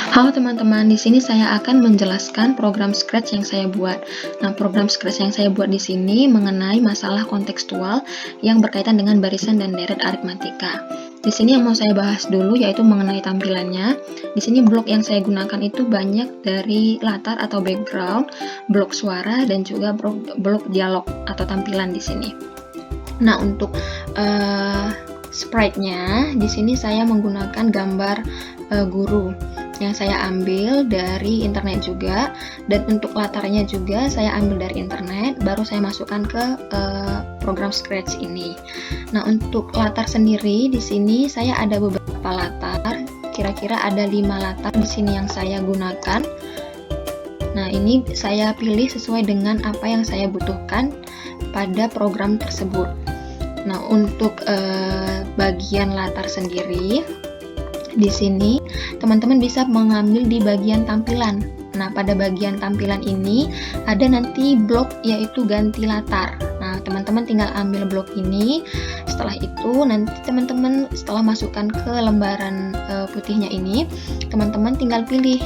Halo teman-teman, di sini saya akan menjelaskan program Scratch yang saya buat. Nah, program Scratch yang saya buat di sini mengenai masalah kontekstual yang berkaitan dengan barisan dan deret aritmatika. Di sini yang mau saya bahas dulu yaitu mengenai tampilannya. Di sini blok yang saya gunakan itu banyak dari latar atau background, blok suara, dan juga blok dialog atau tampilan di sini. Nah, untuk sprite-nya di sini saya menggunakan gambar guru yang saya ambil dari internet juga, dan untuk latarnya juga saya ambil dari internet, baru saya masukkan ke program Scratch ini. Nah, untuk latar sendiri di sini saya ada beberapa latar, kira-kira ada 5 latar di sini yang saya gunakan. Nah, ini saya pilih sesuai dengan apa yang saya butuhkan pada program tersebut. Nah, untuk bagian latar sendiri di sini teman-teman bisa mengambil di bagian tampilan. Nah, pada bagian tampilan ini ada nanti blok yaitu ganti latar. Nah, teman-teman tinggal ambil blok ini. Setelah itu nanti teman-teman setelah masukkan ke lembaran putihnya ini, teman-teman tinggal pilih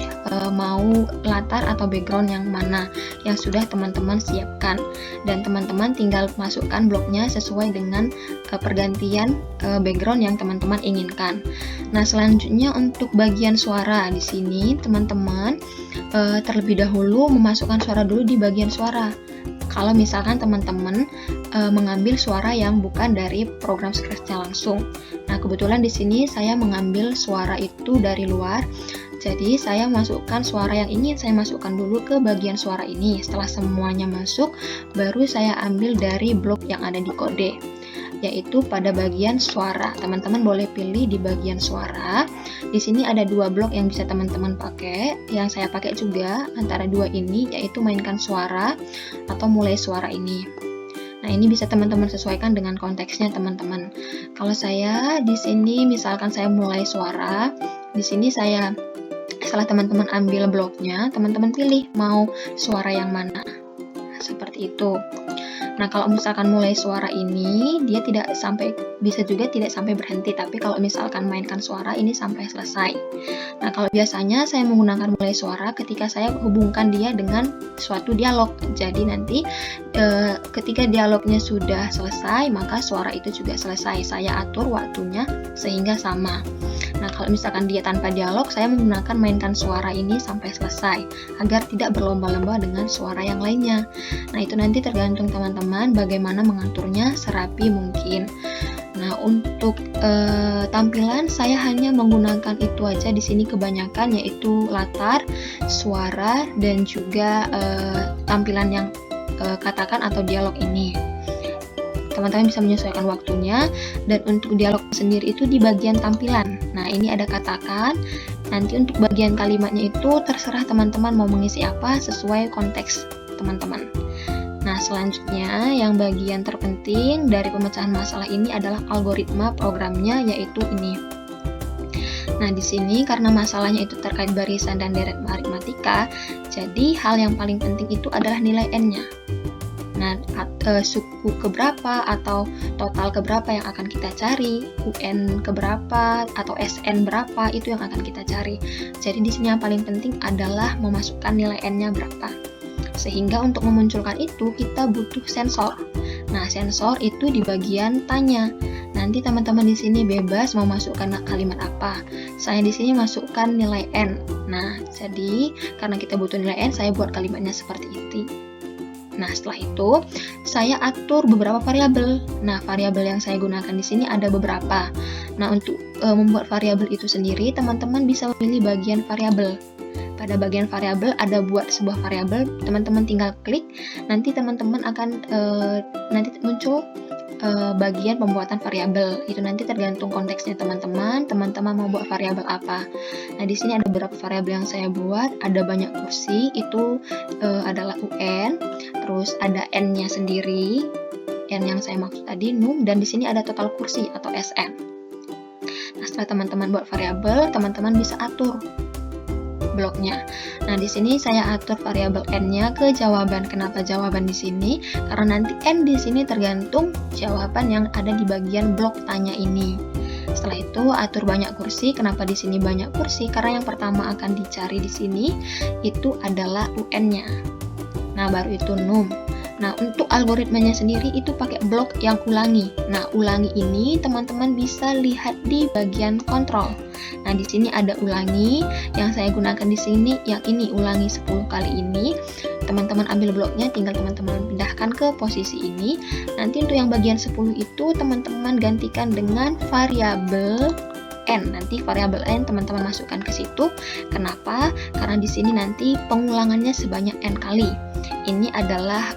mau latar atau background yang mana yang sudah teman-teman siapkan, dan teman-teman tinggal masukkan bloknya sesuai dengan pergantian background yang teman-teman inginkan. Nah, selanjutnya untuk bagian suara di sini teman-teman terlebih dahulu memasukkan suara dulu di bagian suara. Kalau misalkan teman-teman mengambil suara yang bukan dari program Scratch-nya langsung. Nah, kebetulan di sini saya mengambil suara itu dari luar. Jadi saya masukkan suara yang ingin saya masukkan dulu ke bagian suara ini. Setelah semuanya masuk, baru saya ambil dari blok yang ada di kode, yaitu pada bagian suara. Teman-teman boleh pilih di bagian suara. Di sini ada 2 blok yang bisa teman-teman pakai. Yang saya pakai juga antara 2 ini, yaitu mainkan suara atau mulai suara ini. Nah, ini bisa teman-teman sesuaikan dengan konteksnya teman-teman. Kalau saya di sini misalkan saya mulai suara, di sini saya setelah teman-teman ambil bloknya, teman-teman pilih mau suara yang mana. Seperti itu. Nah, kalau misalkan mulai suara ini, dia tidak sampai, bisa juga tidak sampai berhenti, tapi kalau misalkan mainkan suara ini sampai selesai. Nah, kalau biasanya saya menggunakan mulai suara ketika saya hubungkan dia dengan suatu dialog. Jadi nanti ketika dialognya sudah selesai, maka suara itu juga selesai. Saya atur waktunya sehingga sama. Nah, kalau misalkan dia tanpa dialog, saya menggunakan mainkan suara ini sampai selesai, agar tidak berlomba-lomba dengan suara yang lainnya. Nah, itu nanti tergantung teman-teman bagaimana mengaturnya serapi mungkin. Nah, untuk tampilan saya hanya menggunakan itu aja di sini kebanyakan, yaitu latar, suara, dan juga tampilan yang katakan atau dialog ini. Teman-teman bisa menyesuaikan waktunya, dan untuk dialog sendiri itu di bagian tampilan. Nah, ini ada katakan. Nanti untuk bagian kalimatnya itu terserah teman-teman mau mengisi apa sesuai konteks teman-teman. Nah, selanjutnya yang bagian terpenting dari pemecahan masalah ini adalah algoritma programnya, yaitu ini. Nah, di sini karena masalahnya itu terkait barisan dan deret aritmatika, jadi hal yang paling penting itu adalah nilai n-nya. Nah, suku keberapa atau total keberapa yang akan kita cari, UN keberapa atau SN berapa, itu yang akan kita cari. Jadi di sini yang paling penting adalah memasukkan nilai n-nya berapa. Sehingga untuk memunculkan itu kita butuh sensor. Nah, sensor itu di bagian tanya. Nanti teman-teman di sini bebas mau masukkan kalimat apa. Saya di sini masukkan nilai n. Nah, jadi karena kita butuh nilai n, saya buat kalimatnya seperti itu. Nah, setelah itu saya atur beberapa variabel. Nah, variabel yang saya gunakan di sini ada beberapa. Nah, untuk membuat variabel itu sendiri, teman-teman bisa memilih bagian variabel. Pada bagian variabel ada buat sebuah variabel, teman-teman tinggal klik, nanti teman-teman akan nanti muncul bagian pembuatan variabel. Itu nanti tergantung konteksnya teman-teman mau buat variabel apa. Nah, di sini ada beberapa variabel yang saya buat. Ada banyak kursi, itu adalah UN. Terus ada n-nya sendiri, n yang saya maksud tadi num, dan di sini ada total kursi atau SN. Nah, setelah teman-teman buat variabel, teman-teman bisa atur bloknya. Nah, di sini saya atur variabel n-nya ke jawaban. Kenapa jawaban di sini? Karena nanti n di sini tergantung jawaban yang ada di bagian blok tanya ini. Setelah itu atur banyak kursi. Kenapa di sini banyak kursi? Karena yang pertama akan dicari di sini itu adalah UN-nya. Nah, baru itu num. Nah, untuk algoritmanya sendiri itu pakai blok yang ulangi. Nah, ulangi ini teman-teman bisa lihat di bagian kontrol. Nah, di sini ada ulangi yang saya gunakan di sini, yang ini ulangi 10 kali ini. Teman-teman ambil bloknya, tinggal teman-teman pindahkan ke posisi ini. Nanti untuk yang bagian 10 itu teman-teman gantikan dengan variabel n. Nanti variabel n teman-teman masukkan ke situ. Kenapa? Karena di sini nanti pengulangannya sebanyak n kali. Ini adalah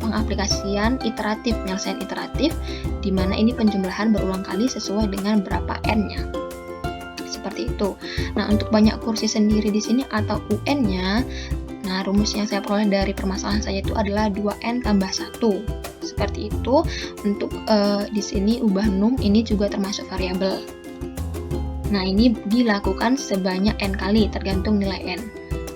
pengaplikasian iteratif, penyelesaian iteratif, di mana ini penjumlahan berulang kali sesuai dengan berapa n-nya. Seperti itu. Nah, untuk banyak kursi sendiri di sini atau UN-nya, nah rumus yang saya peroleh dari permasalahan saya itu adalah 2n tambah 1. Seperti itu. Untuk di sini ubah num ini juga termasuk variabel. Nah, ini dilakukan sebanyak n kali tergantung nilai n.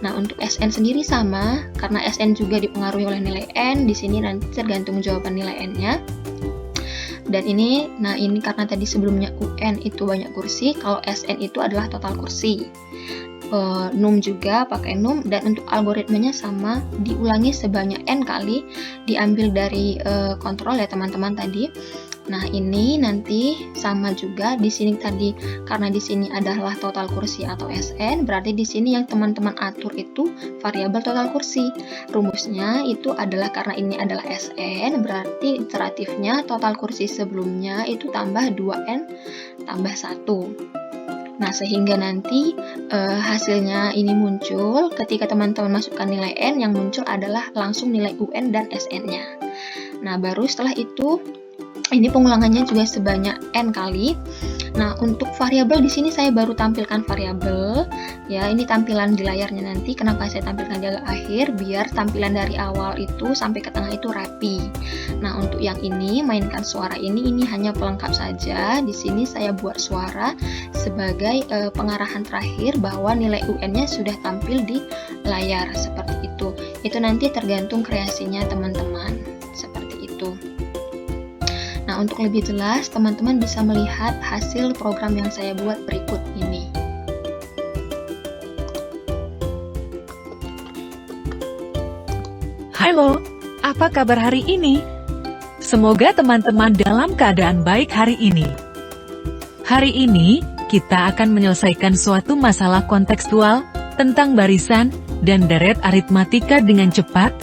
Nah, untuk SN sendiri sama, karena SN juga dipengaruhi oleh nilai n, di sini nanti tergantung jawaban nilai n-nya. Dan ini, nah ini karena tadi sebelumnya UN itu banyak kursi, kalau SN itu adalah total kursi. Num juga pakai num, dan untuk algoritmanya sama, diulangi sebanyak n kali, diambil dari kontrol ya teman-teman tadi. Nah, ini nanti sama juga di sini tadi, karena di sini adalah total kursi atau SN, berarti di sini yang teman-teman atur itu variabel total kursi. Rumusnya itu adalah karena ini adalah SN, berarti iteratifnya total kursi sebelumnya itu tambah 2n tambah 1. Nah, sehingga nanti hasilnya ini muncul ketika teman-teman masukkan nilai n, yang muncul adalah langsung nilai UN dan SN-nya. Nah, baru setelah itu ini pengulangannya juga sebanyak n kali. Nah, untuk variabel di sini saya baru tampilkan variabel. Ya, ini tampilan di layarnya nanti. Kenapa saya tampilkan di akhir? Biar tampilan dari awal itu sampai ke tengah itu rapi. Nah, untuk yang ini mainkan suara ini hanya pelengkap saja. Di sini saya buat suara sebagai pengarahan terakhir bahwa nilai UN-nya sudah tampil di layar seperti itu. Itu nanti tergantung kreasinya teman-teman. Seperti itu. Nah, untuk lebih jelas, teman-teman bisa melihat hasil program yang saya buat berikut ini. Halo, apa kabar hari ini? Semoga teman-teman dalam keadaan baik hari ini. Hari ini, kita akan menyelesaikan suatu masalah kontekstual tentang barisan dan deret aritmatika dengan cepat.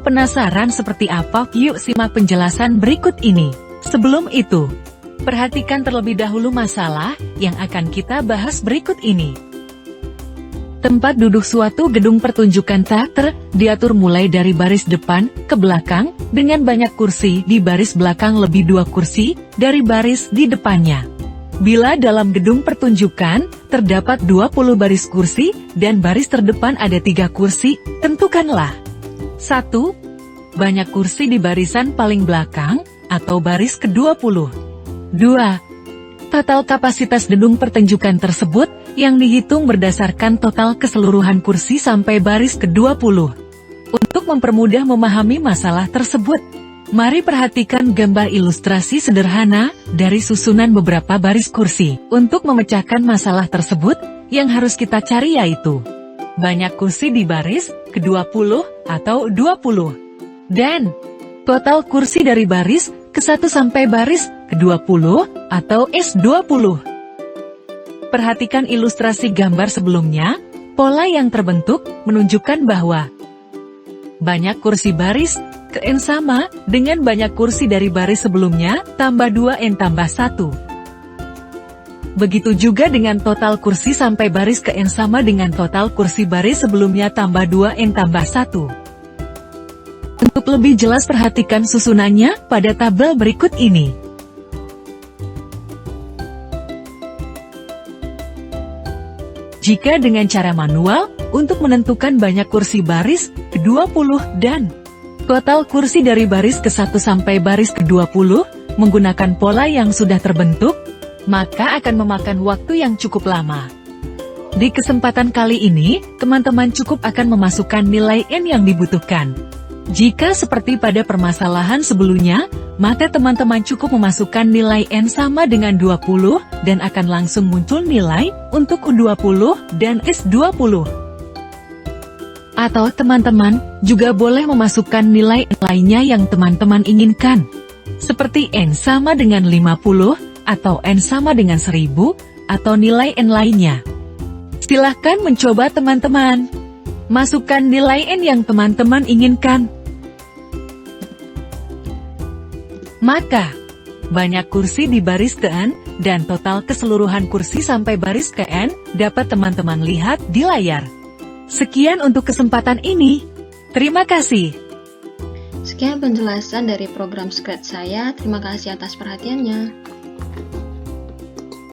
Penasaran seperti apa? Yuk simak penjelasan berikut ini. Sebelum itu, perhatikan terlebih dahulu masalah yang akan kita bahas berikut ini. Tempat duduk suatu gedung pertunjukan teater diatur mulai dari baris depan ke belakang dengan banyak kursi di baris belakang lebih 2 kursi dari baris di depannya. Bila dalam gedung pertunjukan terdapat 20 baris kursi dan baris terdepan ada 3 kursi, tentukanlah 1. Banyak kursi di barisan paling belakang atau baris ke-20. 2. Total kapasitas gedung pertunjukan tersebut yang dihitung berdasarkan total keseluruhan kursi sampai baris ke-20. Untuk mempermudah memahami masalah tersebut, mari perhatikan gambar ilustrasi sederhana dari susunan beberapa baris kursi. Untuk memecahkan masalah tersebut, yang harus kita cari yaitu banyak kursi di baris ke-20 atau 20. Dan total kursi dari baris ke-1 sampai baris ke-20 atau S20. Perhatikan ilustrasi gambar sebelumnya, pola yang terbentuk menunjukkan bahwa banyak kursi baris ke-N sama dengan banyak kursi dari baris sebelumnya tambah 2N tambah 1. Begitu juga dengan total kursi sampai baris ke-N sama dengan total kursi baris sebelumnya tambah 2N tambah 1. Untuk lebih jelas perhatikan susunannya pada tabel berikut ini. Jika dengan cara manual, untuk menentukan banyak kursi baris ke-20 dan total kursi dari baris ke-1 sampai baris ke-20, menggunakan pola yang sudah terbentuk, maka akan memakan waktu yang cukup lama. Di kesempatan kali ini, teman-teman cukup akan memasukkan nilai N yang dibutuhkan. Jika seperti pada permasalahan sebelumnya, maka teman-teman cukup memasukkan nilai N sama dengan 20 dan akan langsung muncul nilai untuk U20 dan S20. Atau teman-teman juga boleh memasukkan nilai N lainnya yang teman-teman inginkan. Seperti N sama dengan 50, atau N sama dengan 1000, atau nilai N lainnya. Silahkan mencoba teman-teman. Masukkan nilai N yang teman-teman inginkan. Maka, banyak kursi di baris ke N, dan total keseluruhan kursi sampai baris ke N, dapat teman-teman lihat di layar. Sekian untuk kesempatan ini. Terima kasih. Sekian penjelasan dari program Scratch saya. Terima kasih atas perhatiannya.